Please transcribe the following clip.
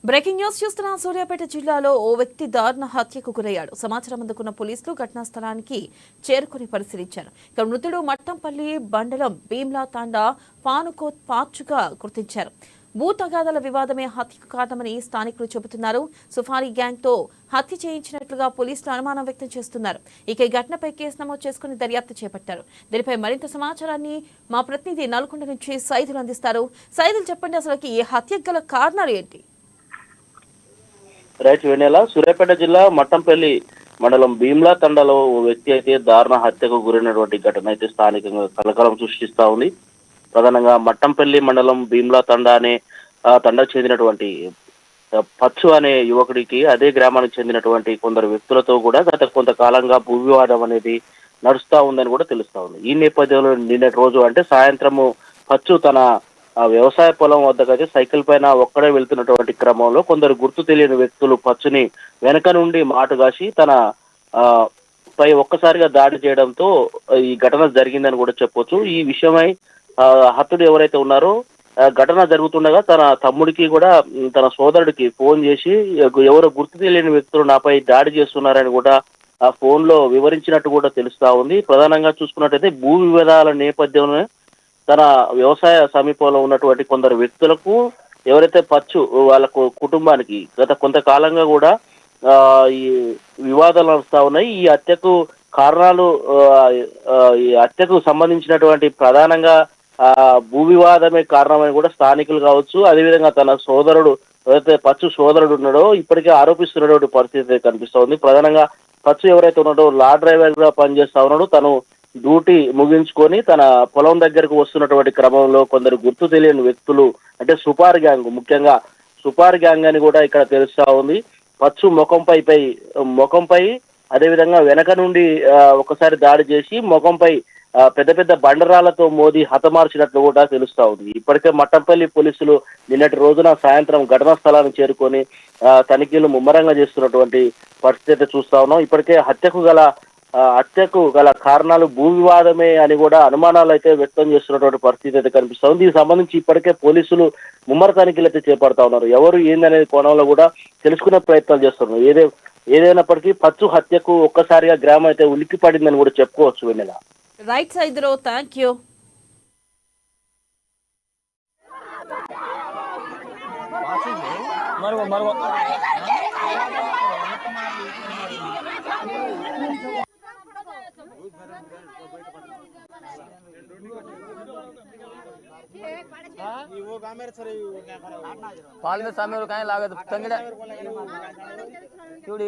Breaking news చూస్తున్న సూర్యాపేట జిల్లాలో ఓ వ్యక్తి దారుణ హత్యకు గురయ్యాడు. సమాచారం అందుకున్న పోలీసులు ఘటనా స్థలానికి చేరుకుని పరిశీలించారు. ఇక మృతుడు మట్టంపల్లి మండలం భీమ్లా తాండా పానుకోత్ పార్చుగా గుర్తించారు. భూ తగాదాల వివాదమే హత్యకు కారణమని స్థానికులు చెబుతున్నారు. సుఫారీ గ్యాంగ్ తో హత్య చేయించినట్లుగా పోలీసులు అనుమానం వ్యక్తం చేస్తున్నారు. ఇక ఈ ఘటనపై కేసు నమోదు చేసుకుని దర్యాప్తు చేపట్టారు. దీనిపై మరింత సమాచారాన్ని మా ప్రతినిధి నల్గొండ నుంచి సైదులు అందిస్తారు. సైదులు చెప్పండి, అసలు ఈ హత్యకు గల కారణాలు ఏంటి? రైట్ వెన్నెల సూర్యాపేట జిల్లా మట్టంపల్లి మండలం భీమ్లా తండాలో ఓ వ్యక్తి అయితే దారుణ హత్యకు గురైనటువంటి ఘటన అయితే స్థానికంగా కలకలం సృష్టిస్తా ఉంది. ప్రధానంగా మట్టంపల్లి మండలం భీమ్లా తండా అనే తండాకు చెందినటువంటి పచ్చు అనే యువకుడికి అదే గ్రామానికి చెందినటువంటి కొందరు వ్యక్తులతో కూడా గత కొంతకాలంగా భూ వివాదం అనేది నడుస్తా ఉందని కూడా తెలుస్తా ఉంది. ఈ నేపథ్యంలో నిన్నటి రోజు అంటే సాయంత్రము పచ్చు తన వ్యవసాయ పొలం వద్దకైతే సైకిల్ పైన ఒక్కడే వెళ్తున్నటువంటి క్రమంలో కొందరు గుర్తు తెలియని వ్యక్తులు పచ్చుని వెనక నుండి మాటుగాసి తన పై ఒక్కసారిగా దాడి చేయడంతో ఈ ఘటన జరిగిందని కూడా చెప్పొచ్చు. ఈ విషయమై హతుడు ఎవరైతే ఉన్నారో ఘటన జరుగుతుండగా తన తమ్ముడికి కూడా తన సోదరుడికి ఫోన్ చేసి ఎవరో గుర్తు తెలియని వ్యక్తులు నాపై దాడి చేస్తున్నారని కూడా ఆ ఫోన్ లో వివరించినట్టు కూడా తెలుస్తా ఉంది. ప్రధానంగా చూసుకున్నట్టయితే భూ వివాదాల నేపథ్యంలో తన వ్యవసాయ సమీపంలో ఉన్నటువంటి కొందరు వ్యక్తులకు ఎవరైతే పచ్చు వాళ్ళకు కుటుంబానికి గత కొంతకాలంగా కూడా ఈ వివాదాలు నడుస్తా ఉన్నాయి. ఈ హత్యకు కారణాలు ఈ హత్యకు సంబంధించినటువంటి ప్రధానంగా భూ వివాదమే కారణమని కూడా స్థానికులు కావచ్చు, అదేవిధంగా తన సోదరుడు ఎవరైతే పచ్చు సోదరుడు ఉన్నాడో ఇప్పటికే ఆరోపిస్తున్నటువంటి పరిస్థితి కనిపిస్తా ఉంది. ప్రధానంగా పచ్చు ఎవరైతే ఉన్నాడో లా డ్రైవర్ గా పనిచేస్తా ఉన్నాడో తను డ్యూటీ ముగించుకొని తన పొలం దగ్గరకు వస్తున్నటువంటి క్రమంలో కొందరు గుర్తు తెలియని వ్యక్తులు అంటే సుపార్ గ్యాంగ్, ముఖ్యంగా సుపార్ గ్యాంగ్ అని కూడా ఇక్కడ తెలుస్తా ఉంది. పచ్చు ముఖంపై అదేవిధంగా వెనక నుండి ఒకసారి దాడి చేసి ముఖంపై పెద్ద పెద్ద బండరాలతో మోది హతమార్చినట్లు కూడా తెలుస్తా ఉంది. ఇప్పటికే మట్టంపల్లి పోలీసులు నిన్నటి రోజున సాయంత్రం ఘటనా స్థలానికి చేరుకొని తనిఖీలు ముమ్మరంగా చేస్తున్నటువంటి పరిస్థితి చూస్తా ఉన్నాం. ఇప్పటికే హత్యకు గల కారణాలు భూ వివాదమే అని కూడా అనుమానాలు అయితే వ్యక్తం చేస్తున్నటువంటి పరిస్థితి అయితే కనిపిస్తా ఉంది. దీనికి సంబంధించి ఇప్పటికే పోలీసులు ముమ్మర తనిఖీలు అయితే చేపడతా ఉన్నారు. ఎవరు ఏందనే కోణంలో కూడా తెలుసుకునే ప్రయత్నాలు చేస్తున్నారు. ఏదైనప్పటికీ పచ్చు హత్యకు ఒక్కసారిగా గ్రామం అయితే ఉలిక్కి పడిందని కూడా చెప్పుకోవచ్చు. వెన్నెల రైట్ సైదులో థ్యాంక్ యూ. पाल में सामने और कहीं लागत तंगड़ा चूड़ी